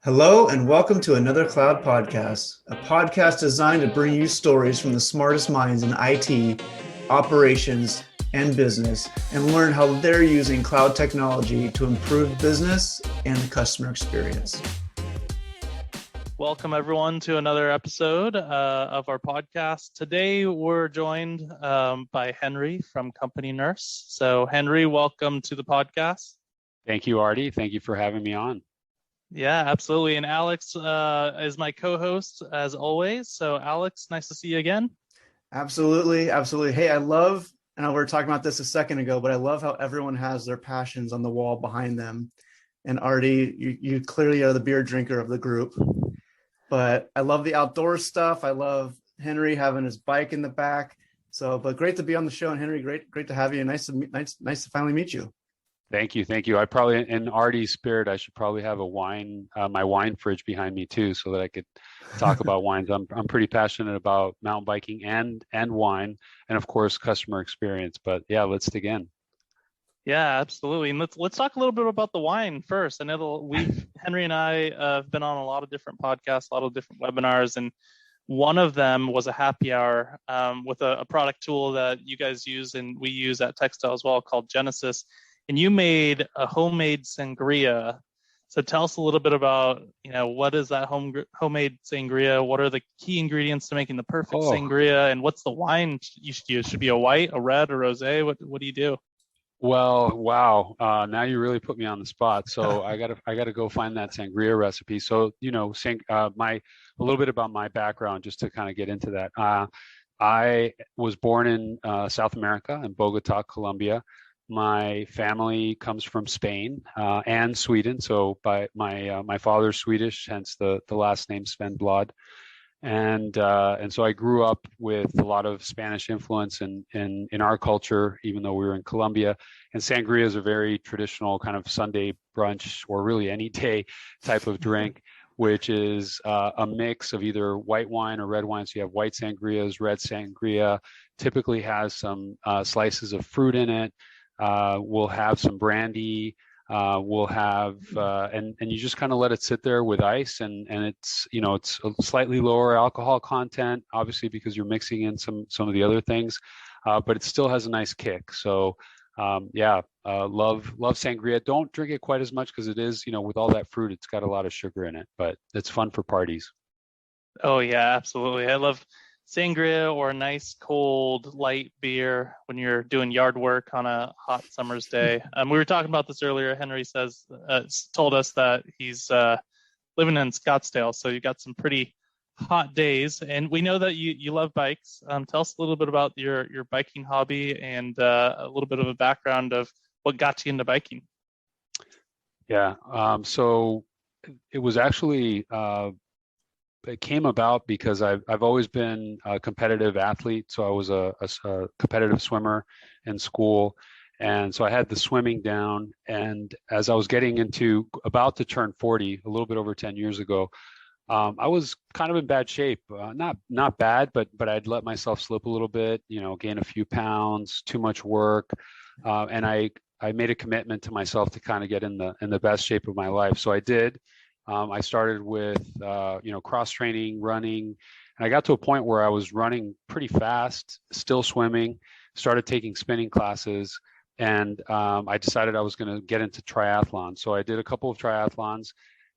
Hello and welcome to another Cloud Podcast, a podcast designed to bring you stories from the smartest minds in IT, operations, and business, and learn how they're using cloud technology to improve business and the customer experience. Welcome everyone to another episode of our podcast. Today we're joined by Henry from Company Nurse. So Henry, welcome to the podcast. Thank you, Artie. Thank you for having me on. Yeah, absolutely. And Alex is my co-host as always. So Alex, nice to see you again. Absolutely. Hey, I know we were talking about this a second ago, but I love how everyone has their passions on the wall behind them. And Artie, you clearly are the beer drinker of the group. But I love the outdoor stuff. I love Henry having his bike in the back. But great to be on the show. And Henry, great to have you. Nice to finally meet you. Thank you. I probably, in Artie's spirit, I should probably have a wine, my wine fridge behind me too, so that I could talk about wines. I'm pretty passionate about mountain biking and wine, and of course customer experience. But yeah, let's dig in. Yeah, absolutely. And let's talk a little bit about the wine first. I know Henry and I have been on a lot of different podcasts, a lot of different webinars, and one of them was a happy hour with a product tool that you guys use and we use at Textile as well called Genesis. And you made a homemade sangria. So tell us a little bit about, what is that homemade sangria? What are the key ingredients to making the perfect sangria? And what's the wine you should use? Should it be a white, a red, a rosé? What do you do? Well, wow. Now you really put me on the spot. So I gotta go find that sangria recipe. So, a little bit about my background, just to kind of get into that. I was born in South America, in Bogota, Colombia. My family comes from Spain and Sweden. So my father's Swedish, hence the last name Svendblad. And so I grew up with a lot of Spanish influence in our culture, even though we were in Colombia. And sangria is a very traditional kind of Sunday brunch, or really any day type of drink, which is a mix of either white wine or red wine. So you have white sangrias, red sangria, typically has some slices of fruit in it. We'll have some brandy. We'll have and you just kind of let it sit there with ice, and it's it's a slightly lower alcohol content, obviously, because you're mixing in some of the other things, but it still has a nice kick. So love sangria. Don't drink it quite as much because it is, with all that fruit, it's got a lot of sugar in it, but it's fun for parties. Oh yeah, absolutely. I love sangria or a nice cold light beer when you're doing yard work on a hot summer's day. We were talking about this earlier. Henry told us that he's living in Scottsdale, so you got some pretty hot days, and we know that you love bikes. Tell us a little bit about your biking hobby and a little bit of a background of what got you into biking. Yeah, so it was actually it came about because I've always been a competitive athlete. So I was a competitive swimmer in school. And so I had the swimming down. And as I was about to turn 40, a little bit over 10 years ago, I was kind of in bad shape. Not bad, but I'd let myself slip a little bit, gain a few pounds, too much work. And I made a commitment to myself to kind of get in the best shape of my life. So I did. I started with, cross training, running, and I got to a point where I was running pretty fast, still swimming, started taking spinning classes, and I decided I was going to get into triathlon. So I did a couple of triathlons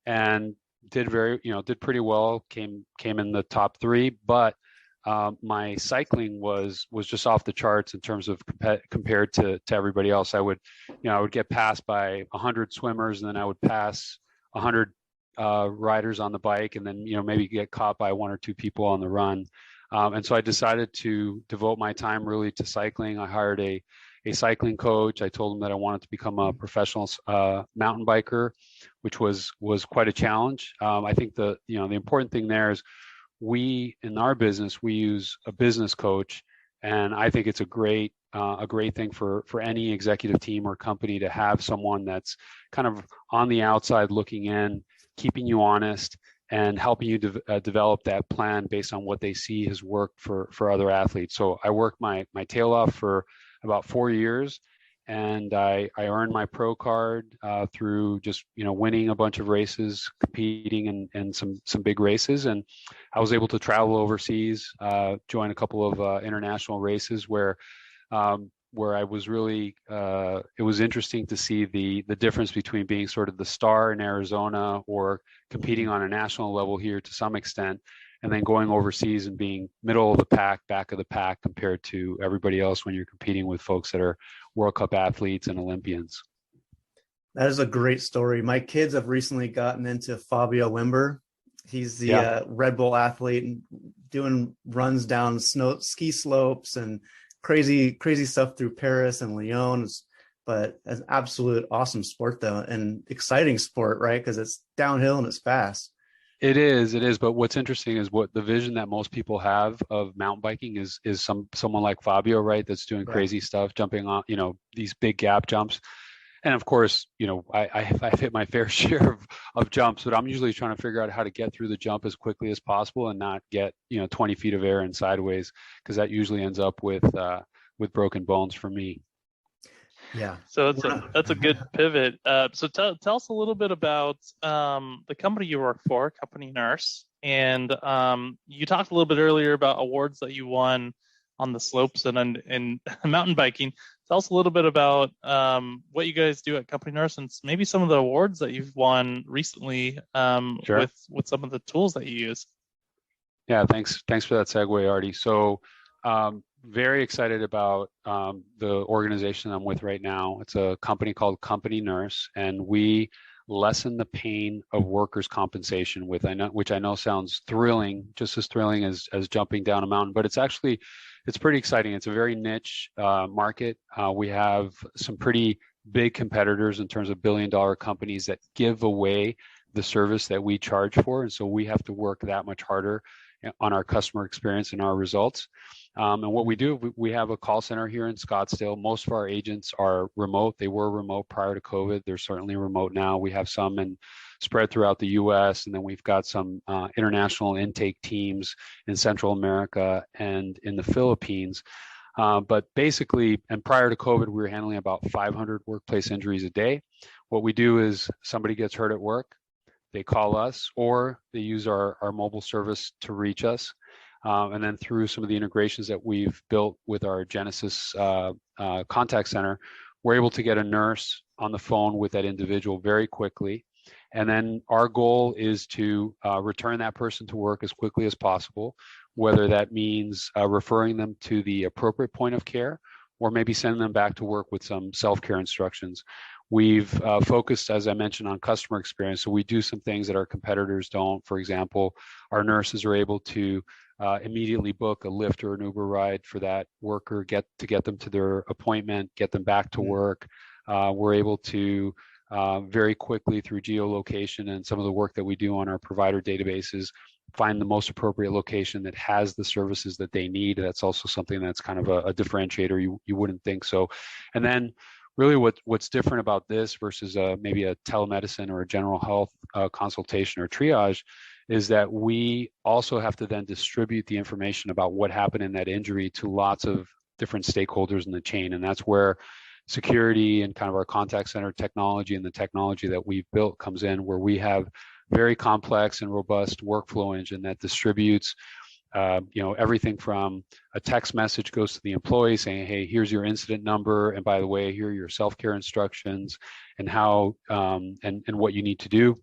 and did pretty well, came in the top 3, but my cycling was just off the charts in terms of compared to everybody else. I would get passed by 100 swimmers, and then I would pass 100 riders on the bike, and then maybe get caught by 1 or 2 people on the run, and so I decided to devote my time really to cycling. I hired a cycling coach. I told him that I wanted to become a professional mountain biker, which was quite a challenge. I think the important thing there is in our business we use a business coach, and I think it's a great thing for any executive team or company to have someone that's kind of on the outside looking in, keeping you honest and helping you develop that plan based on what they see has worked for other athletes. So I worked my tail off for about 4 years, and I earned my pro card through just winning a bunch of races, competing in some big races, and I was able to travel overseas, join a couple of international races where I was really it was interesting to see the difference between being sort of the star in Arizona or competing on a national level here to some extent, and then going overseas and being middle of the pack, back of the pack compared to everybody else when you're competing with folks that are World Cup athletes and Olympians. That is a great story. My kids have recently gotten into Fabio Wimber. He's the Red Bull athlete and doing runs down ski slopes and crazy stuff through Paris and Lyon. But an absolute awesome sport though, and exciting sport, right? Because it's downhill and it's fast. It is. But what's interesting is what the vision that most people have of mountain biking is someone like Fabio, right? That's doing crazy stuff, jumping on, these big gap jumps. And of course, I've hit my fair share of jumps, but I'm usually trying to figure out how to get through the jump as quickly as possible and not get, 20 feet of air and sideways, because that usually ends up with broken bones for me. Yeah. So that's a good pivot. So tell us a little bit about the company you work for, Company Nurse, and you talked a little bit earlier about awards that you won on the slopes and mountain biking. Tell us a little bit about what you guys do at Company Nurse and maybe some of the awards that you've won recently with some of the tools that you use. Yeah, thanks for that segue, Artie. So very excited about the organization I'm with right now. It's a company called Company Nurse, and we lessen the pain of workers' compensation which I know sounds thrilling, just as thrilling as jumping down a mountain, but it's pretty exciting. It's a very niche market. We have some pretty big competitors in terms of billion-dollar companies that give away the service that we charge for, and so we have to work that much harder on our customer experience and our results. And what we do, we have a call center here in Scottsdale. Most of our agents are remote. They were remote prior to COVID. They're certainly remote now. We have some spread throughout the U.S., and then we've got some international intake teams in Central America and in the Philippines. But basically, and prior to COVID, we were handling about 500 workplace injuries a day. What we do is somebody gets hurt at work, they call us, or they use our mobile service to reach us. And then through some of the integrations that we've built with our Genesis contact center, we're able to get a nurse on the phone with that individual very quickly. And then our goal is to return that person to work as quickly as possible, whether that means referring them to the appropriate point of care or maybe sending them back to work with some self-care instructions. We've focused, as I mentioned, on customer experience. So we do some things that our competitors don't. For example, our nurses are able to immediately book a Lyft or an Uber ride for that worker, get them to their appointment, get them back to work. We're able to very quickly, through geolocation and some of the work that we do on our provider databases, find the most appropriate location that has the services that they need. That's also something that's kind of a differentiator. You wouldn't think so. And then really what's different about this versus maybe a telemedicine or a general health consultation or triage is that we also have to then distribute the information about what happened in that injury to lots of different stakeholders in the chain. And that's where security and kind of our contact center technology and the technology that we've built comes in, where we have very complex and robust workflow engine that distributes everything from a text message goes to the employee saying, hey, here's your incident number, and by the way, here are your self-care instructions and how and what you need to do.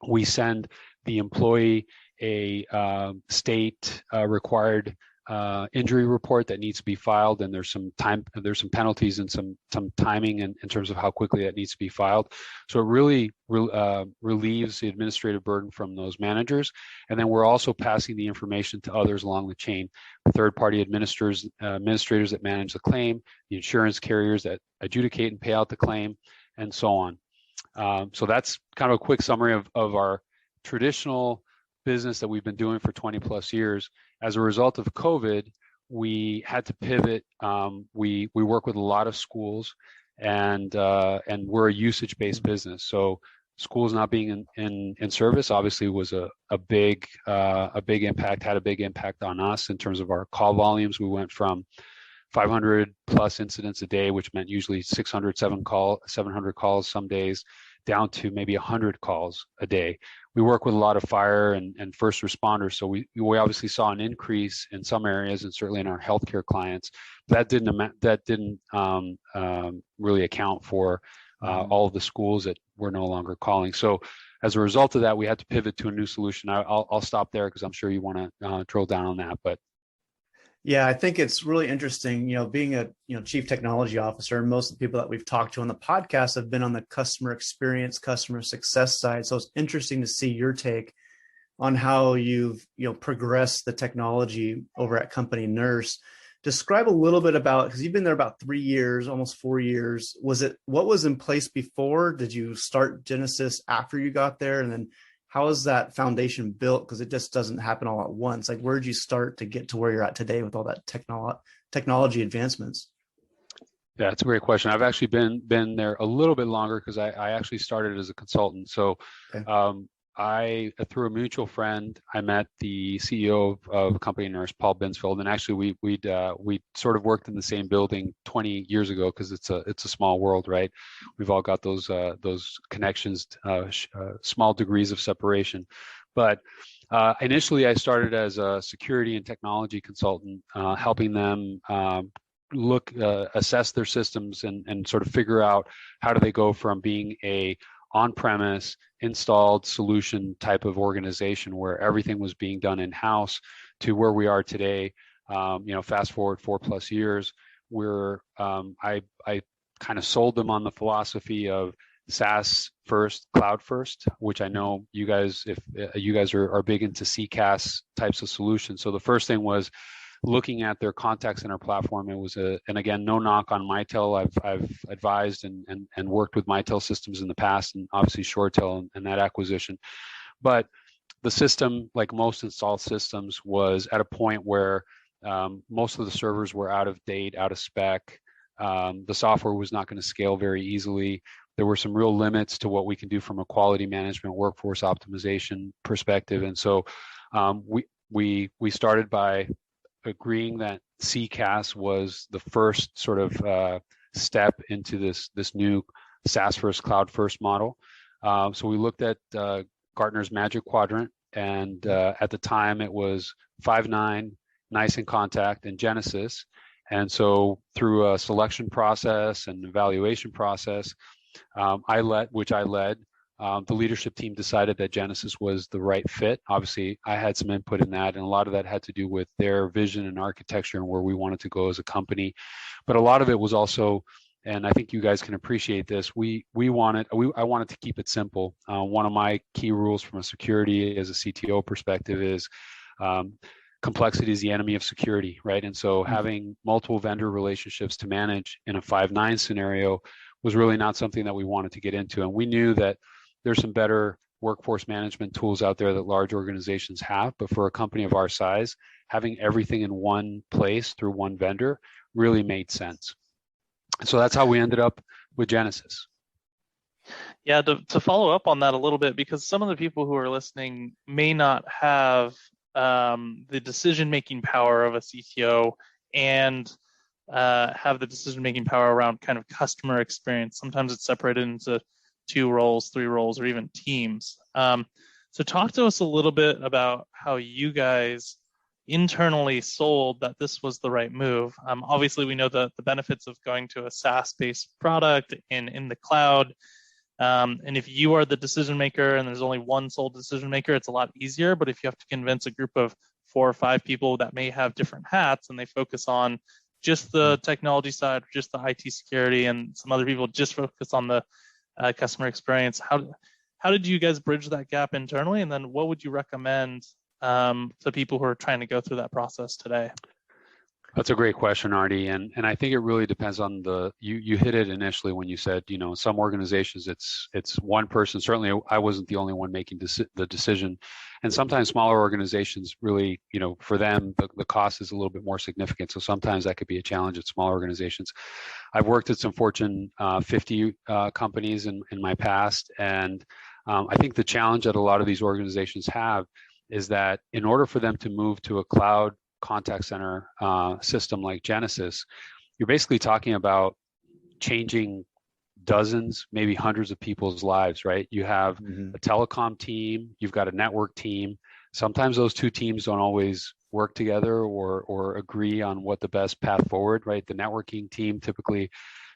We send the employee a state required injury report that needs to be filed, and there's some penalties and some timing in terms of how quickly that needs to be filed. So it really relieves the administrative burden from those managers. And then we're also passing the information to others along the chain, third-party administrators that manage the claim, the insurance carriers that adjudicate and pay out the claim, and so on. So that's kind of a quick summary of our traditional business that we've been doing for 20 plus years. As a result of COVID, we had to pivot. We work with a lot of schools, and we're a usage-based business. So schools not being in service obviously was a big impact, had a big impact on us in terms of our call volumes. We went from 500 plus incidents a day, which meant usually 700 calls some days, down to maybe 100 calls a day. We work with a lot of fire and first responders, so we obviously saw an increase in some areas, and certainly in our healthcare clients. That didn't really account for all of the schools that we're no longer calling. So as a result of that, we had to pivot to a new solution. I'll stop there because I'm sure you want to drill down on that. But yeah, I think it's really interesting, being a, chief technology officer, and most of the people that we've talked to on the podcast have been on the customer experience, customer success side. So it's interesting to see your take on how you've, progressed the technology over at Company Nurse. Describe a little bit about, because you've been there about 3 years, almost 4 years. What was in place before? Did you start Genesis after you got there? And then how is that foundation built? Because it just doesn't happen all at once. Like, where did you start to get to where you're at today with all that technology advancements? Yeah, it's a great question. I've actually been there a little bit longer because I actually started as a consultant. So okay. Through a mutual friend, I met the CEO of Company Nurse, Paul Binsfeld, and actually we sort of worked in the same building 20 years ago because it's a small world, right? We've all got those connections, small degrees of separation. But initially, I started as a security and technology consultant, helping them assess their systems and sort of figure out how do they go from being a on-premise installed solution type of organization where everything was being done in-house to where we are today. Fast forward 4+ years, where I kind of sold them on the philosophy of SaaS first, cloud first, which I know you guys, if you guys are big into CCaaS types of solutions. So the first thing was looking at their contact center platform. It was and again, no knock on Mitel. I've advised and worked with Mitel systems in the past, and obviously ShoreTel and that acquisition. But the system, like most installed systems, was at a point where most of the servers were out of date, out of spec. The software was not going to scale very easily. There were some real limits to what we can do from a quality management, workforce optimization perspective. And so we started by agreeing that CCaaS was the first sort of step into this new SaaS first, cloud first model. So we looked at Gartner's Magic Quadrant, and at the time it was Five9, NICE inContact, and Genesis. And so through a selection process and evaluation process, I led, the leadership team decided that Genesis was the right fit. Obviously, I had some input in that, and a lot of that had to do with their vision and architecture and where we wanted to go as a company. But a lot of it was also, and I think you guys can appreciate this, I wanted to keep it simple. One of my key rules from a security as a CTO perspective is complexity is the enemy of security, right? And so having multiple vendor relationships to manage in a Five9 scenario was really not something that we wanted to get into. And we knew that there's some better workforce management tools out there that large organizations have, but for a company of our size, having everything in one place through one vendor really made sense. So that's how we ended up with Genesis. Yeah, to follow up on that a little bit, because some of the people who are listening may not have the decision-making power of a CTO and have the decision-making power around kind of customer experience. Sometimes it's separated into 2 roles, 3 roles, or even teams. So talk to us a little bit about how you guys internally sold that this was the right move. Obviously, we know the benefits of going to a SaaS-based product in the cloud. And if you are the decision maker and there's only one sole decision maker, it's a lot easier. But if you have to convince a group of 4 or 5 people that may have different hats and they focus on just the technology side, just the IT security, and some other people just focus on the customer experience, how did you guys bridge that gap internally? And then what would you recommend to people who are trying to go through that process today? That's a great question, Artie, and I think it really depends on you hit it initially when you said, some organizations it's one person. Certainly, I wasn't the only one making the decision, and sometimes smaller organizations really, for them the cost is a little bit more significant. So sometimes that could be a challenge at smaller organizations. I've worked at some Fortune 50 companies in my past, and I think the challenge that a lot of these organizations have is that in order for them to move to a cloud contact center system like Genesys, you're basically talking about changing dozens, maybe hundreds of people's lives, right? You have a telecom team, you've got a network team. Sometimes those two teams don't always work together or agree on what the best path forward, right? The networking team typically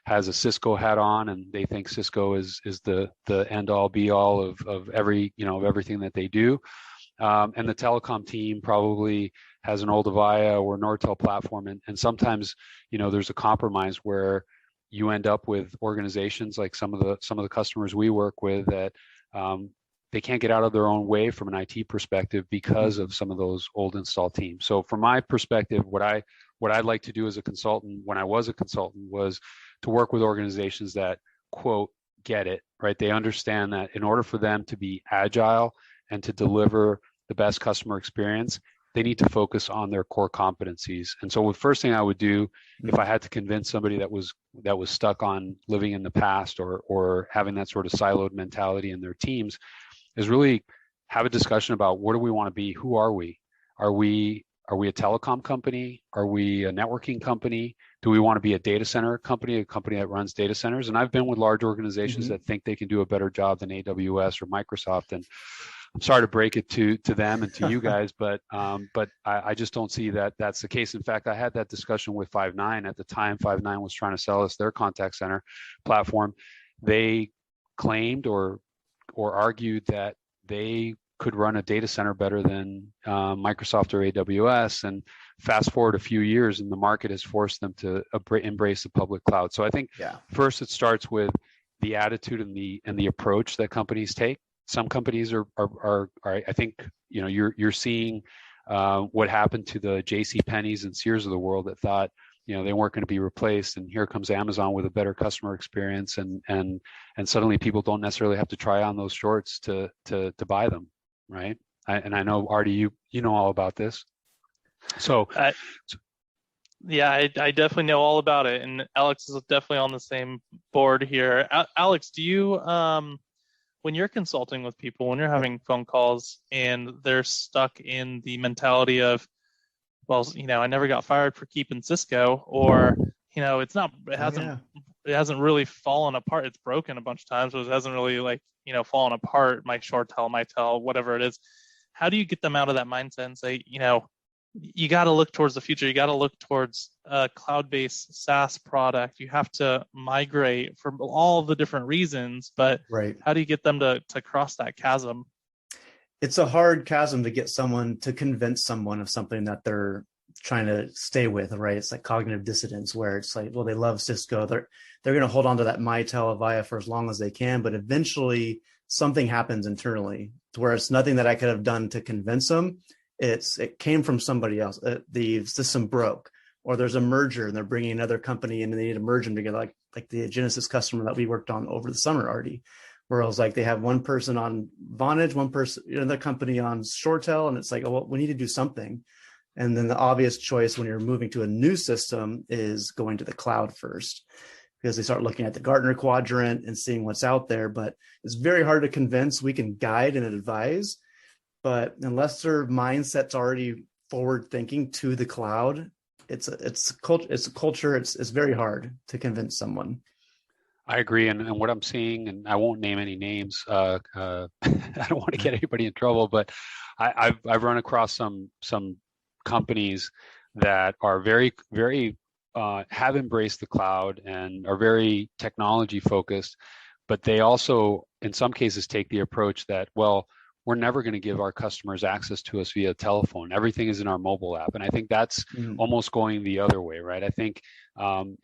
has a Cisco hat on, and they think Cisco is the end all be all of everything that they do. And the telecom team probably has an old Avaya or Nortel platform, and sometimes there's a compromise where you end up with organizations like some of the customers we work with that they can't get out of their own way from an IT perspective because of some of those old install teams. So from my perspective, what I'd like to do as a consultant when I was a consultant was to work with organizations that, quote, get it, right? They understand that in order for them to be agile and to deliver the best customer experience, they need to focus on their core competencies. And so the first thing I would do if I had to convince somebody that was stuck on living in the past or having that sort of siloed mentality in their teams is really have a discussion about what do we want to be? Who are we? Are we a telecom company? Are we a networking company? Do we want to be a data center company, a company that runs data centers? And I've been with large organizations that think they can do a better job than AWS or Microsoft. And I'm sorry to break it to them and to you guys, but I just don't see that that's the case. In fact, I had that discussion with Five9 at the time. Five9 was trying to sell us their contact center platform. They claimed or argued that they could run a data center better than Microsoft or AWS. And fast forward a few years, and the market has forced them to embrace the public cloud. So I think first it starts with the attitude and the approach that companies take. Some companies are I think you're seeing what happened to the J.C. Penney's and Sears of the world that thought they weren't going to be replaced, and here comes Amazon with a better customer experience, and suddenly people don't necessarily have to try on those shorts to buy them, right? I know, Artie, you know all about this. So I definitely know all about it, and Alex is definitely on the same board here. Alex, do you when you're consulting with people, when you're having phone calls and they're stuck in the mentality of, well, I never got fired for keeping Cisco, or it hasn't really fallen apart. It's broken a bunch of times, but it hasn't really fallen apart. My Shortel, Mitel, whatever it is. How do you get them out of that mindset and say, you got to look towards the future. You got to look towards a cloud-based SaaS product. You have to migrate for all the different reasons, but how do you get them to cross that chasm? It's a hard chasm to get someone to convince someone of something that they're trying to stay with, right? It's like cognitive dissonance, where it's like, well, they love Cisco. They're going to hold on to that Mitel, Avaya for as long as they can, but eventually something happens internally to where it's nothing that I could have done to convince them. It came from somebody else. The system broke, or there's a merger and they're bringing another company in and they need to merge them together, like the Genesys customer that we worked on over the summer, Artie, where it was like they have one person on Vonage, one person, another company on Shortel, and it's like, oh, well, we need to do something. And then the obvious choice when you're moving to a new system is going to the cloud first, because they start looking at the Gartner quadrant and seeing what's out there. But it's very hard to convince. We can guide and advise, but unless their mindset's already forward thinking to the cloud, it's a culture. It's very hard to convince someone. I agree, and what I'm seeing, and I won't name any names. I don't want to get anybody in trouble, but I've run across some companies that are very have embraced the cloud and are very technology focused, but they also, in some cases, take the approach that, well, we're never going to give our customers access to us via telephone. Everything is in our mobile app. And I think that's almost going the other way, right? I think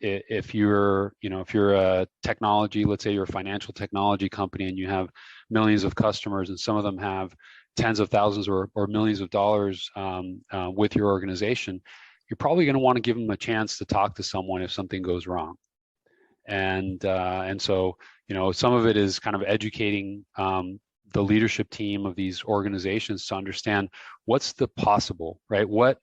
if you're a technology, let's say you're a financial technology company and you have millions of customers and some of them have tens of thousands or millions of dollars with your organization, you're probably going to want to give them a chance to talk to someone if something goes wrong. And so, some of it is kind of educating the leadership team of these organizations to understand what's the possible, right? What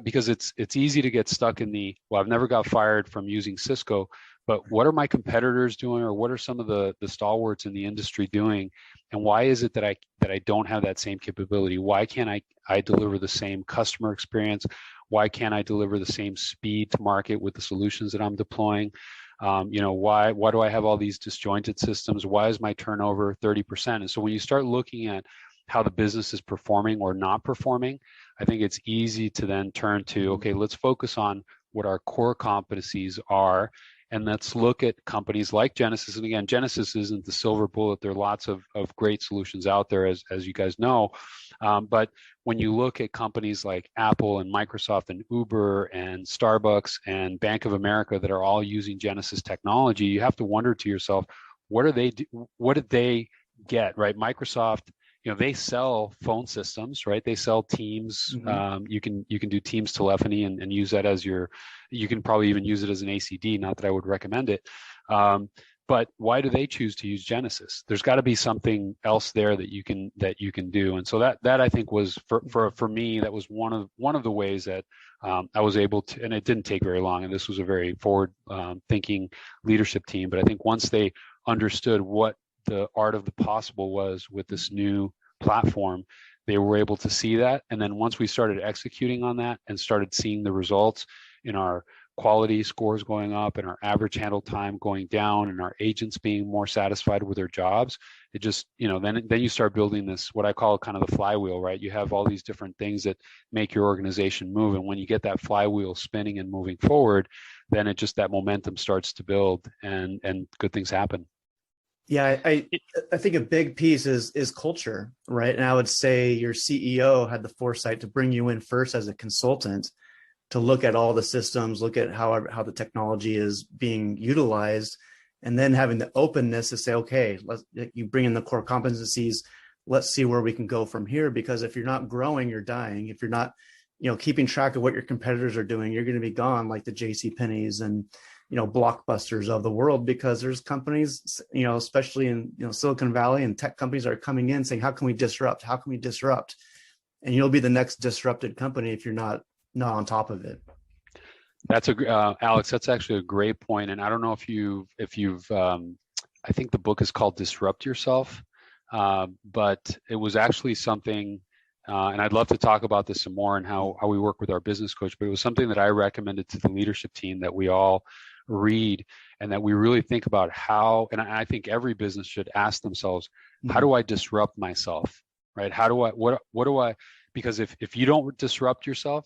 because it's easy to get stuck in the, well, I've never got fired from using Cisco, but what are my competitors doing, or what are some of the stalwarts in the industry doing, and why is it that I don't have that same capability? Why can't I deliver the same customer experience? Why can't I deliver the same speed to market with the solutions that I'm deploying? Why do I have all these disjointed systems? Why is my turnover 30%? And so when you start looking at how the business is performing or not performing, I think it's easy to then turn to, okay, let's focus on what our core competencies are. And let's look at companies like Genesys. And again, Genesys isn't the silver bullet. There are lots of great solutions out there, as you guys know. But when you look at companies like Apple and Microsoft and Uber and Starbucks and Bank of America that are all using Genesys technology, you have to wonder to yourself, what did they get, right? Microsoft, they sell phone systems, right? They sell Teams. Mm-hmm. You can do Teams telephony and use that as you can probably even use it as an ACD. Not that I would recommend it. But why do they choose to use Genesys? There's got to be something else there that you can do. And so that I think was for me, that was one of the ways that I was able to, and it didn't take very long. And this was a very forward thinking leadership team. But I think once they understood what the art of the possible was with this new platform, they were able to see that. And then once we started executing on that and started seeing the results in our quality scores going up and our average handle time going down and our agents being more satisfied with their jobs, it just, then you start building this, what I call kind of the flywheel, right? You have all these different things that make your organization move. And when you get that flywheel spinning and moving forward, then that momentum starts to build and good things happen. Yeah, I think a big piece is culture, right? And I would say your CEO had the foresight to bring you in first as a consultant to look at all the systems, look at how the technology is being utilized, and then having the openness to say, okay, you bring in the core competencies, let's see where we can go from here. Because if you're not growing, you're dying. If you're not, keeping track of what your competitors are doing, you're going to be gone, like the JCPenney's and blockbusters of the world, because there's companies, especially in Silicon Valley, and tech companies are coming in saying, how can we disrupt? How can we disrupt? And you'll be the next disrupted company if you're not on top of it. That's Alex, that's actually a great point. And I don't know if you've I think the book is called Disrupt Yourself, but it was actually something, and I'd love to talk about this some more and how we work with our business coach, but it was something that I recommended to the leadership team that we all read, and that we really think about how, and I think every business should ask themselves, how do I disrupt myself, right? What do I, because if you don't disrupt yourself,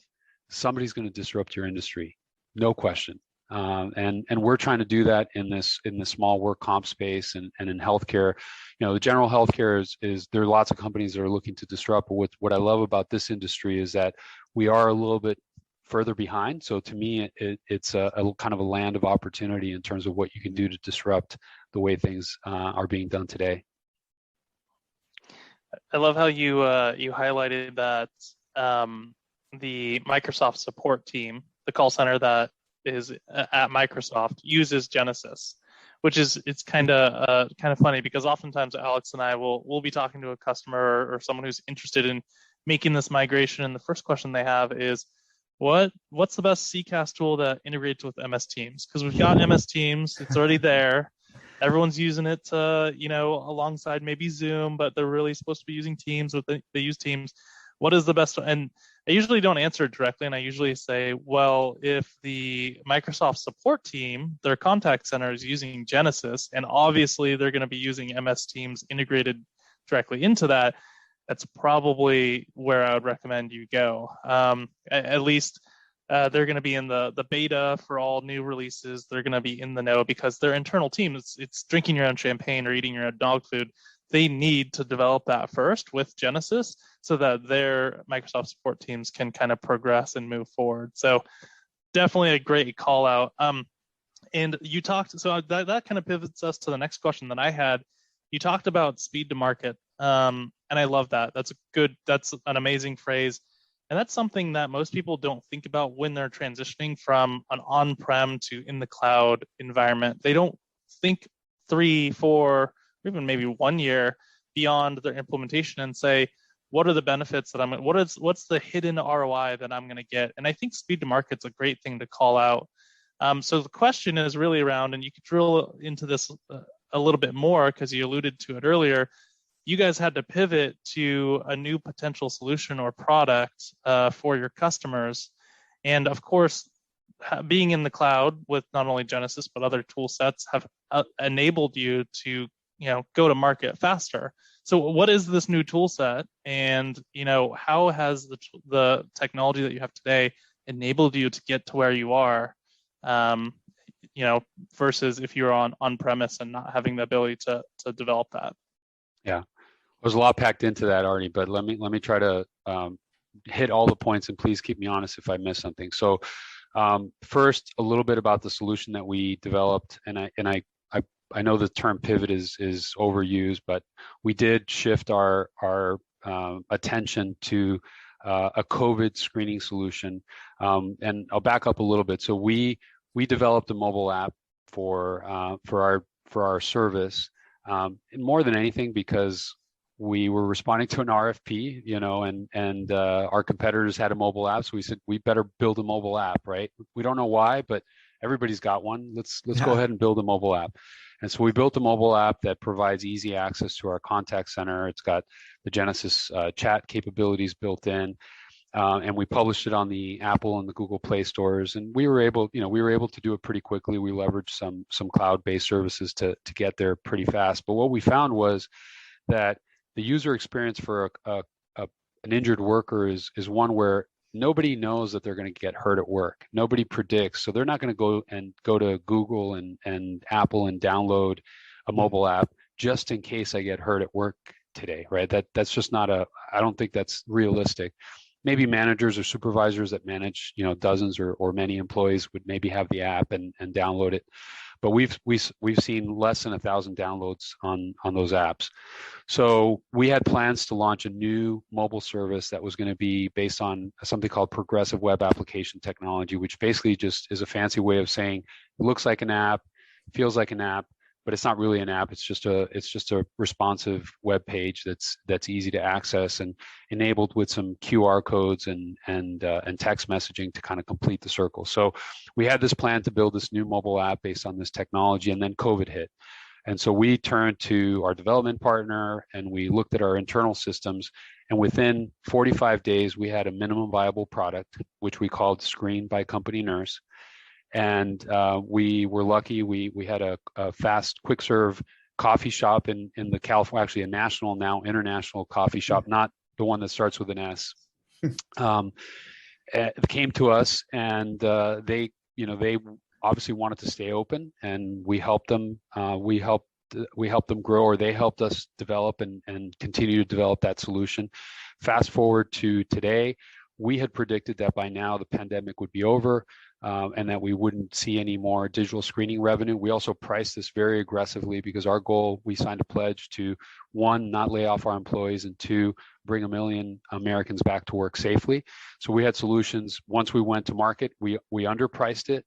somebody's going to disrupt your industry, no question. And we're trying to do that in the small work comp space and in healthcare. The general healthcare is there are lots of companies that are looking to disrupt. But what I love about this industry is that we are a little bit further behind. So to me, it's a kind of a land of opportunity in terms of what you can do to disrupt the way things are being done today. I love how you highlighted that the Microsoft support team, the call center that is at Microsoft, uses Genesys, which is, it's kind of funny, because oftentimes Alex and I will be talking to a customer or someone who's interested in making this migration, and the first question they have is, what's the best CCaaS tool that integrates with MS Teams? Because we've got MS Teams, it's already there. Everyone's using it, alongside maybe Zoom, but they're really supposed to be using Teams. They use Teams. What is the best? And I usually don't answer it directly, and I usually say, well, if the Microsoft support team, their contact center, is using Genesys, and obviously they're going to be using MS Teams integrated directly into that, that's probably where I would recommend you go. At least they're going to be in the beta for all new releases. They're going to be in the know, because their internal team, it's drinking your own champagne or eating your own dog food. They need to develop that first with Genesys so that their Microsoft support teams can kind of progress and move forward. So definitely a great call out. And you talked, so that kind of pivots us to the next question that I had. You talked about speed to market. And I love that. That's an amazing phrase. And that's something that most people don't think about when they're transitioning from an on-prem to in the cloud environment. They don't think 3, 4, even maybe 1 year beyond their implementation and say, what are the benefits that what's the hidden ROI that I'm going to get? And I think speed to market's a great thing to call out. So the question is really around, and you could drill into this a little bit more because you alluded to it earlier. You guys had to pivot to a new potential solution or product for your customers. And of course, being in the cloud with not only Genesis, but other tool sets have enabled you to, go to market faster. So what is this new tool set? And, how has the technology that you have today enabled you to get to where you are? Versus if you're on premise and not having the ability to develop that. Yeah, there's a lot packed into that, Arnie. But let me try to hit all the points, and please keep me honest if I miss something. So, first, a little bit about the solution that we developed, and I know the term pivot is overused, but we did shift our attention to a COVID screening solution, and I'll back up a little bit. So we developed a mobile app for our service, and more than anything because we were responding to an RFP, and our competitors had a mobile app, so we said we better build a mobile app, right? We don't know why, but everybody's got one. Let's go ahead and build a mobile app. And so we built a mobile app that provides easy access to our contact center. It's got the Genesis chat capabilities built in, and we published it on the Apple and the Google Play stores. And we were able to do it pretty quickly. We leveraged some cloud-based services to get there pretty fast. But what we found was that the user experience for an injured worker is one where nobody knows that they're going to get hurt at work. Nobody predicts. So they're not going to go to Google and Apple and download a mobile app just in case I get hurt at work today, right? That's just not I don't think that's realistic. Maybe managers or supervisors that manage, dozens or many employees would maybe have the app and download it. But we've seen less than 1,000 downloads on those apps. So we had plans to launch a new mobile service that was going to be based on something called progressive web application technology, which basically just is a fancy way of saying it looks like an app, feels like an app, but it's not really an app. It's just a responsive web page that's easy to access and enabled with some QR codes and text messaging to kind of complete the circle. So we had this plan to build this new mobile app based on this technology, and then COVID hit. And so we turned to our development partner and we looked at our internal systems, and within 45 days, we had a minimum viable product, which we called Screen by Company Nurse. And we were lucky. We had a fast, quick serve coffee shop in the California, actually a national, now international coffee shop, not the one that starts with an S. Came to us, and they obviously wanted to stay open, and we helped them. We helped them grow, or they helped us develop and continue to develop that solution. Fast forward to today, we had predicted that by now the pandemic would be over, and that we wouldn't see any more digital screening revenue. We also priced this very aggressively because our goal, we signed a pledge to, one, not lay off our employees, and two, bring 1 million Americans back to work safely. So we had solutions. Once we went to market, we underpriced it.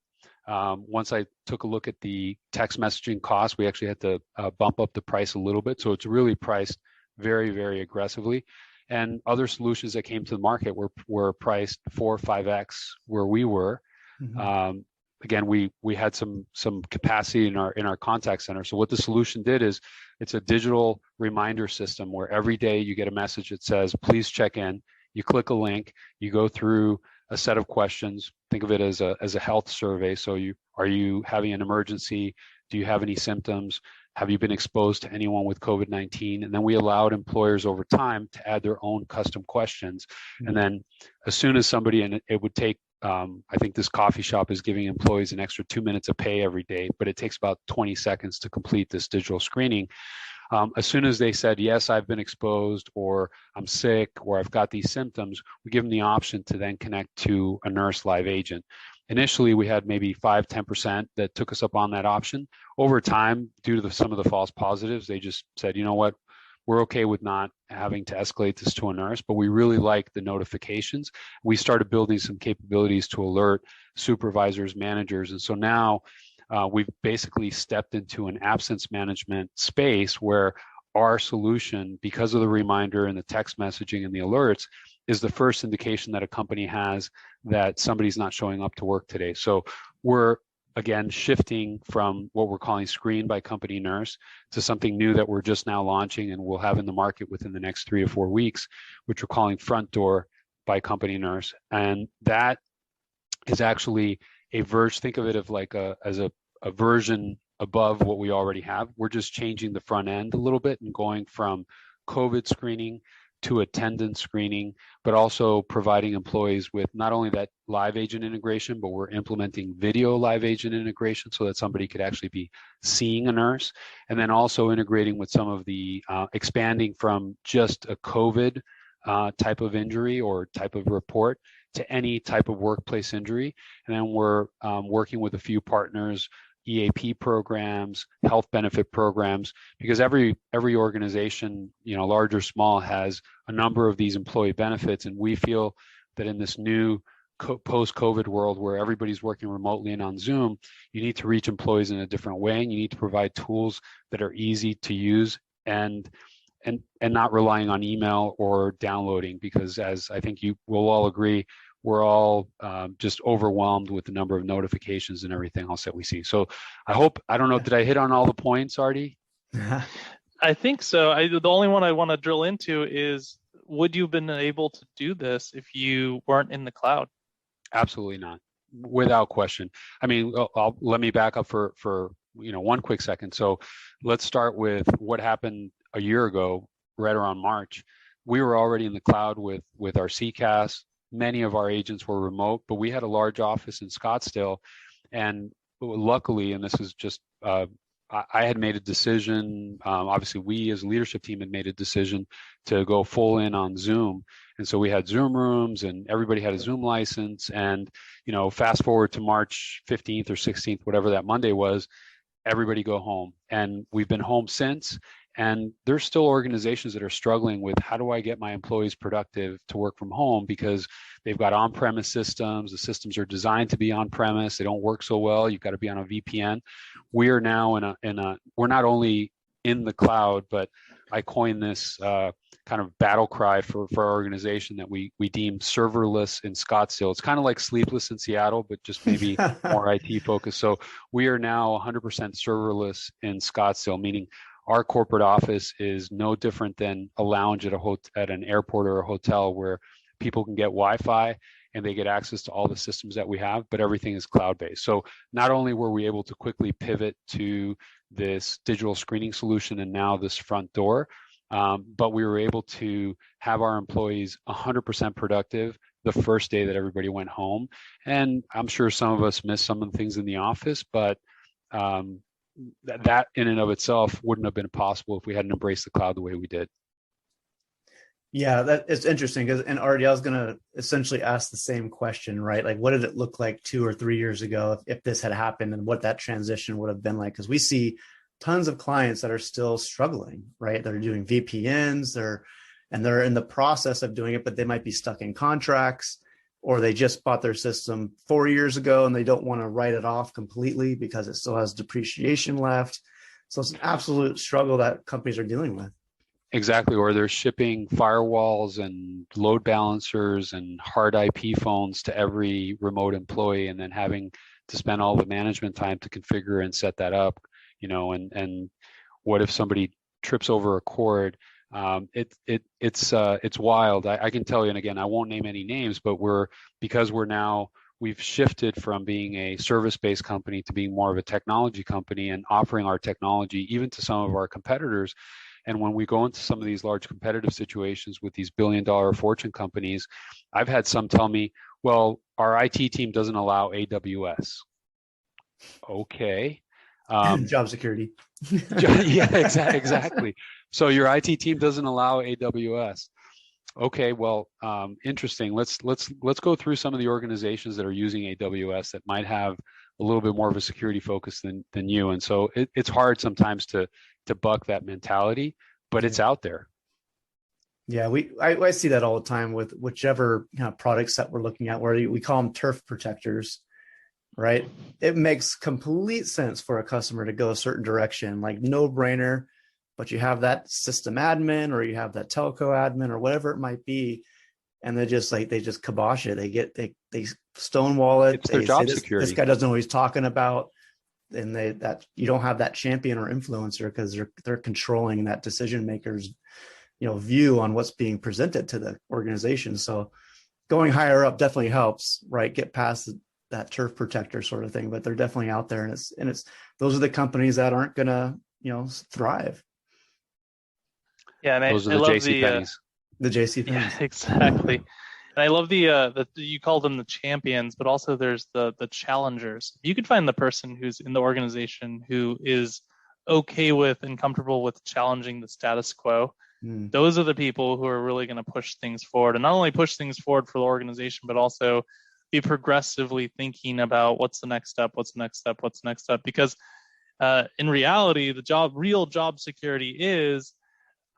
Once I took a look at the text messaging cost, we actually had to bump up the price a little bit. So it's really priced very, very aggressively. And other solutions that came to the market were priced 4 or 5x where we were. Mm-hmm. Again, we had some capacity in our contact center. So what the solution did is it's a digital reminder system where every day you get a message that says, please check in. You click a link, you go through a set of questions. Think of it as a health survey. So are you having an emergency? Do you have any symptoms? Have you been exposed to anyone with COVID-19? And then we allowed employers over time to add their own custom questions. Mm-hmm. And then as soon as somebody, and it would take, I think this coffee shop is giving employees an extra 2 minutes of pay every day, but it takes about 20 seconds to complete this digital screening. As soon as they said, yes, I've been exposed, or I'm sick, or I've got these symptoms, we give them the option to then connect to a nurse live agent. Initially, we had maybe 5-10% that took us up on that option. Over time, due to some of the false positives, they just said, you know what, we're okay with not having to escalate this to a nurse, but we really like the notifications. We started building some capabilities to alert supervisors, managers. And so now we've basically stepped into an absence management space where our solution, because of the reminder and the text messaging and the alerts, is the first indication that a company has that somebody's not showing up to work today. So we're again, shifting from what we're calling Screen by Company Nurse to something new that we're just now launching and we'll have in the market within the next 3 to 4 weeks, which we're calling Front Door by Company Nurse. And that is actually a version, think of it as a version above what we already have. We're just changing the front end a little bit and going from COVID screening to attendance screening, but also providing employees with not only that live agent integration, but we're implementing video live agent integration so that somebody could actually be seeing a nurse, and then also integrating with some of the expanding from just a COVID type of injury or type of report to any type of workplace injury. And then we're working with a few partners, EAP programs, health benefit programs, because every organization, large or small, has a number of these employee benefits. And we feel that in this new post-COVID world where everybody's working remotely and on Zoom, you need to reach employees in a different way, and you need to provide tools that are easy to use and not relying on email or downloading, because as I think you will all agree, we're all just overwhelmed with the number of notifications and everything else that we see. So I don't know, did I hit on all the points, Artie? I think so. The only one I want to drill into is, would you have been able to do this if you weren't in the cloud? Absolutely not, without question. I mean, let me back up for one quick second. So let's start with what happened a year ago, right around March. We were already in the cloud with our CCaaS. Many of our agents were remote, but we had a large office in Scottsdale, and luckily, and this is just, I had made a decision, obviously we as a leadership team had made a decision to go full in on Zoom. And so we had Zoom rooms and everybody had a Zoom license. And, fast forward to March 15th or 16th, whatever that Monday was, everybody go home. And we've been home since. And there's still organizations that are struggling with, how do I get my employees productive to work from home, because they've got on-premise systems. The systems are designed to be on-premise. They don't work so well. You've got to be on a VPN. We are now we're not only in the cloud, but I coined this kind of battle cry for our organization that we deem serverless in Scottsdale. It's kind of like sleepless in Seattle, but just maybe more IT focused. So we are now 100% serverless in Scottsdale, meaning our corporate office is no different than a lounge at an airport or a hotel where people can get Wi-Fi and they get access to all the systems that we have, but everything is cloud-based. So not only were we able to quickly pivot to this digital screening solution and now this Front Door, but we were able to have our employees 100% productive the first day that everybody went home. And I'm sure some of us missed some of the things in the office, but that in and of itself wouldn't have been possible if we hadn't embraced the cloud the way we did. Yeah, that it's interesting because, and Artie, I was going to essentially ask the same question, right? Like, what did it look like 2 or 3 years ago if this had happened, and what that transition would have been like? Because we see tons of clients that are still struggling, right? They're doing VPNs, they're in the process of doing it, but they might be stuck in contracts, or they just bought their system 4 years ago and they don't want to write it off completely because it still has depreciation left. So it's an absolute struggle that companies are dealing with. Exactly, or they're shipping firewalls and load balancers and hard IP phones to every remote employee, and then having to spend all the management time to configure and set that up, and what if somebody trips over a cord? It's wild. I can tell you, and again, I won't name any names, but we've shifted from being a service-based company to being more of a technology company and offering our technology even to some of our competitors. And when we go into some of these large competitive situations with these billion-dollar Fortune companies, I've had some tell me, well, our IT team doesn't allow AWS. Okay. Job security. Yeah, exactly. So your IT team doesn't allow AWS. Okay, well, interesting. Let's go through some of the organizations that are using AWS that might have a little bit more of a security focus than you. And so it's hard sometimes to buck that mentality, but it's out there. Yeah, I see that all the time with whichever kind of products that we're looking at, where we call them turf protectors, right? It makes complete sense for a customer to go a certain direction, like no brainer, but you have that system admin or you have that telco admin or whatever it might be, and they just kibosh it. They stonewall it. It's their They job say security. this guy doesn't know what he's talking about, and that you don't have that champion or influencer because they're controlling that decision maker's view on what's being presented to the organization. So going higher up definitely helps, right? Get past that turf protector sort of thing, but they're definitely out there, and it's those are the companies that aren't gonna thrive. Yeah, and Those are I the love JC Penney's. The JC yeah, Penney's. exactly. And I love the you called them the champions, but also there's the challengers. If you could find the person who's in the organization who is okay with and comfortable with challenging the status quo, those are the people who are really going to push things forward, and not only push things forward for the organization, but also be progressively thinking about what's the next step, because in reality, real job security is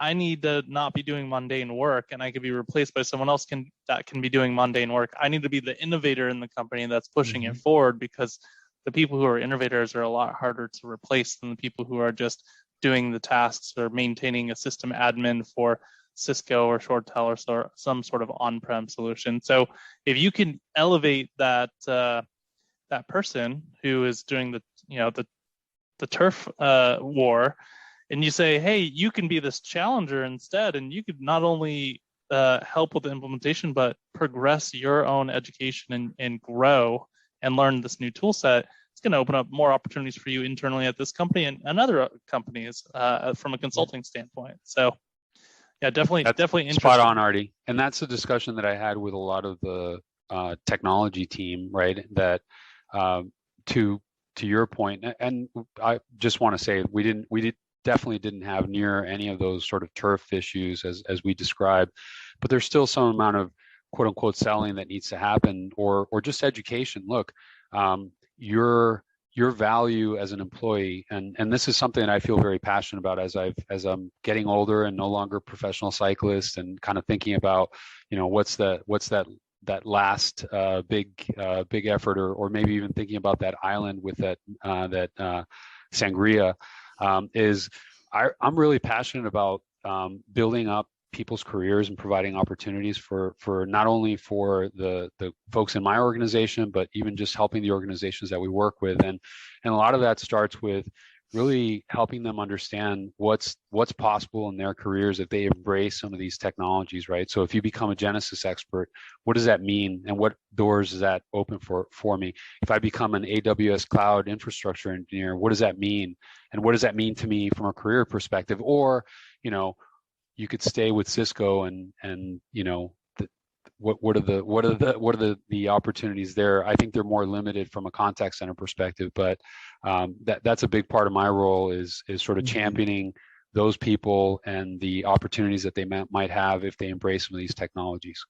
I need to not be doing mundane work, and I could be replaced by someone else that can be doing mundane work. I need to be the innovator in the company that's pushing it forward, because the people who are innovators are a lot harder to replace than the people who are just doing the tasks or maintaining a system admin for Cisco or ShoreTel or some sort of on-prem solution. So if you can elevate that person who is doing the turf war, and you say, hey, you can be this challenger instead, and you could not only help with the implementation, but progress your own education and grow and learn this new tool set, it's going to open up more opportunities for you internally at this company and other companies from a consulting standpoint. So yeah, definitely interesting. Spot on, Artie. And that's a discussion that I had with a lot of the technology team, right? That to your point, and I just want to say we definitely didn't have near any of those sort of turf issues as we described, but there's still some amount of quote unquote selling that needs to happen, or just education. Look, your value as an employee, and this is something that I feel very passionate about as I'm getting older and no longer professional cyclist, and kind of thinking about, what's that last big effort, or maybe even thinking about that island with that Sangria, is I'm really passionate about building up people's careers and providing opportunities for not only for the folks in my organization, but even just helping the organizations that we work with. And a lot of that starts with really helping them understand what's possible in their careers if they embrace some of these technologies, right? So if you become a Genesis expert, what does that mean? And what doors does that open for me? If I become an AWS cloud infrastructure engineer, what does that mean? And what does that mean to me from a career perspective? Or, you could stay with Cisco and what are the opportunities there? I think they're more limited from a contact center perspective, but that's a big part of my role is sort of championing those people and the opportunities that they might have if they embrace some of these technologies.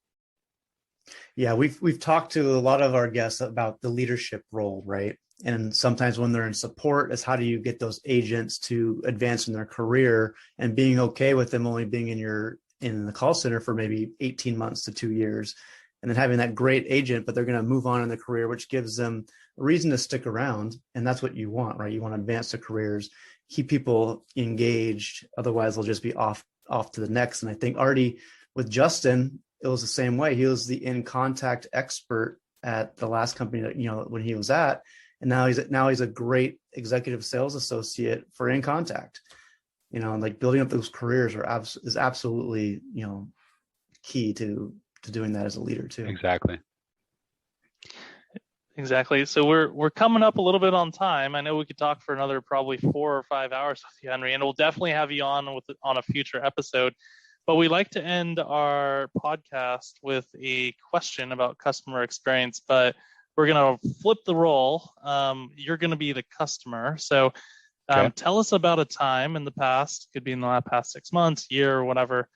Yeah, we've talked to a lot of our guests about the leadership role, right? And sometimes when they're in support, is how do you get those agents to advance in their career, and being okay with them only being in the call center for maybe 18 months to 2 years, and then having that great agent, but they're going to move on in their career, which gives them a reason to stick around. And that's what you want, right? You want to advance their careers, keep people engaged. Otherwise they'll just be off to the next. And I think Artie, with Justin, it was the same way. He was the in contact expert at the last company that, when he was at, and now he's a great executive sales associate for In Contact. Like building up those careers is absolutely, key to doing that as a leader too. Exactly. So we're coming up a little bit on time. I know we could talk for another probably 4 or 5 hours with you, Henry, and we'll definitely have you on a future episode. But we like to end our podcast with a question about customer experience, but we're going to flip the role. You're going to be the customer. So tell us about a time in the past, could be in the past 6 months, year, or whatever,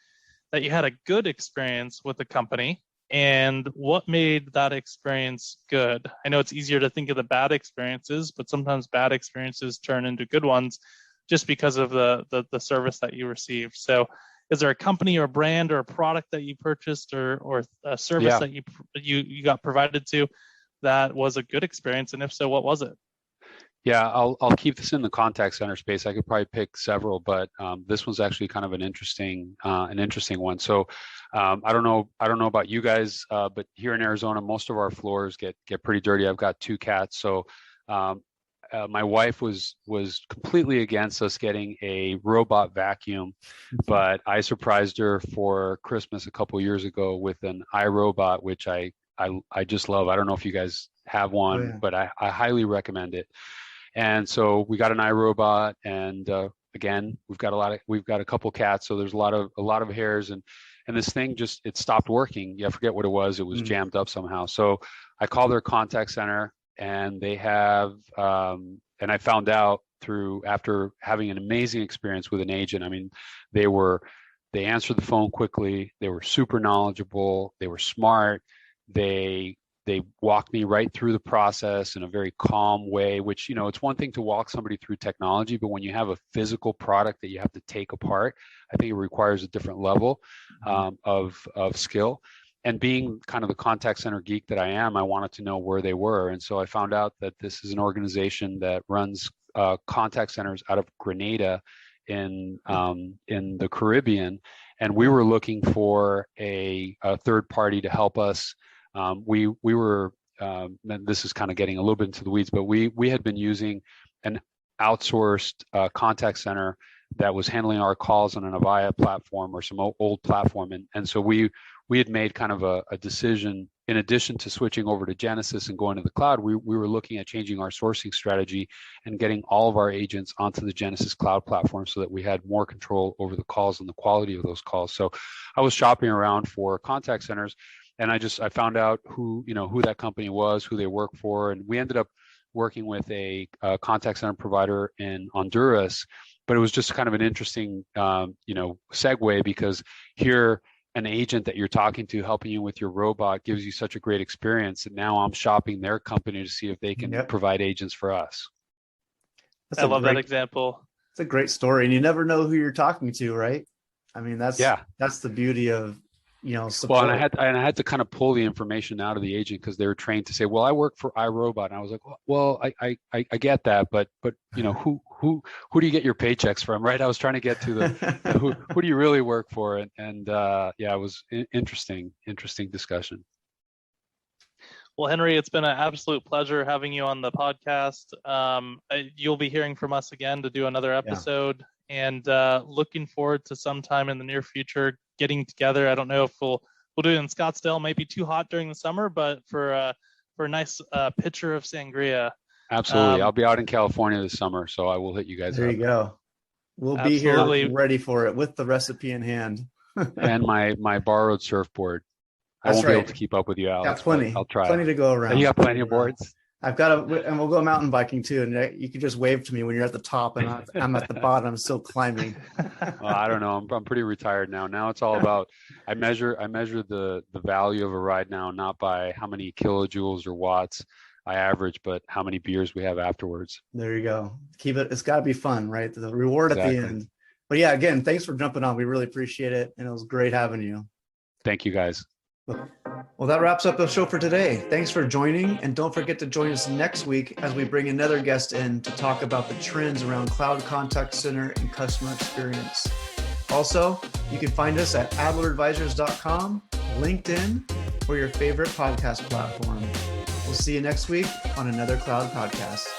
that you had a good experience with the company, and what made that experience good. I know it's easier to think of the bad experiences, but sometimes bad experiences turn into good ones just because of the service that you received. So is there a company or a brand or a product that you purchased or a service that you got provided to that was a good experience? And if so, what was it? Yeah, I'll keep this in the contact center space. I could probably pick several, but this one's actually kind of an interesting one. So I don't know about you guys, but here in Arizona, most of our floors get pretty dirty. I've got 2 cats, so um, my wife was completely against us getting a robot vacuum, but I surprised her for Christmas a couple years ago with an iRobot, which I just love. I don't know if you guys have one, Oh, yeah. but I highly recommend it. And so we got an iRobot, and again, we've got a couple cats, so there's a lot of hairs, and this thing just, it stopped working. Yeah, I forget what it was. It was jammed up somehow. So I called their contact center, and they have, and I found out after having an amazing experience with an agent. I mean, they answered the phone quickly. They were super knowledgeable. They were smart. They walked me right through the process in a very calm way, which, it's one thing to walk somebody through technology, but when you have a physical product that you have to take apart, I think it requires a different level of skill. And being kind of the contact center geek that I am, I wanted to know where they were. And so I found out that this is an organization that runs contact centers out of Grenada in the Caribbean. And we were looking for a third party to help us. We were, and this is kind of getting a little bit into the weeds, but we had been using an outsourced contact center that was handling our calls on an Avaya platform or some old platform. And so we had made kind of a decision, in addition to switching over to Genesis and going to the cloud, we were looking at changing our sourcing strategy and getting all of our agents onto the Genesis cloud platform so that we had more control over the calls and the quality of those calls. So I was shopping around for contact centers, and I found out who that company was, who they work for, and we ended up working with a contact center provider in Honduras. But it was just kind of an interesting, segue, because here, an agent that you're talking to helping you with your robot gives you such a great experience, and now I'm shopping their company to see if they can provide agents for us. I love that example. It's a great story, and you never know who you're talking to, right? I mean, that's the beauty of support. Well, and I had to kind of pull the information out of the agent, because they were trained to say, well, I work for iRobot. And I was like, well, I get that, but who do you get your paychecks from, right? I was trying to get to the who do you really work for? And it was interesting discussion. Well, Henry, it's been an absolute pleasure having you on the podcast. You'll be hearing from us again to do another episode, and looking forward to sometime in the near future getting together. I don't know if we'll do it in Scottsdale. Might be too hot during the summer, but for a nice pitcher of Sangria. Absolutely. I'll be out in California this summer, so I will hit you guys up. There you go. We'll be here ready for it with the recipe in hand. And my borrowed surfboard. I won't be able to keep up with you, Alex. Got plenty. I'll try. Plenty to go around. And you got plenty of boards? I've got and we'll go mountain biking too. And you can just wave to me when you're at the top and I'm at the bottom. I'm still climbing. Well, I don't know. I'm pretty retired now. Now it's all about, I measure the value of a ride now, not by how many kilojoules or watts I average, but how many beers we have afterwards. There you go. It's got to be fun, right? The reward at the end. But yeah, again, thanks for jumping on. We really appreciate it. And it was great having you. Thank you, guys. Well, that wraps up the show for today. Thanks for joining, and don't forget to join us next week as we bring another guest in to talk about the trends around cloud contact center and customer experience. Also, you can find us at adleradvisors.com, LinkedIn, or your favorite podcast platform. We'll see you next week on another Cloud Podcast.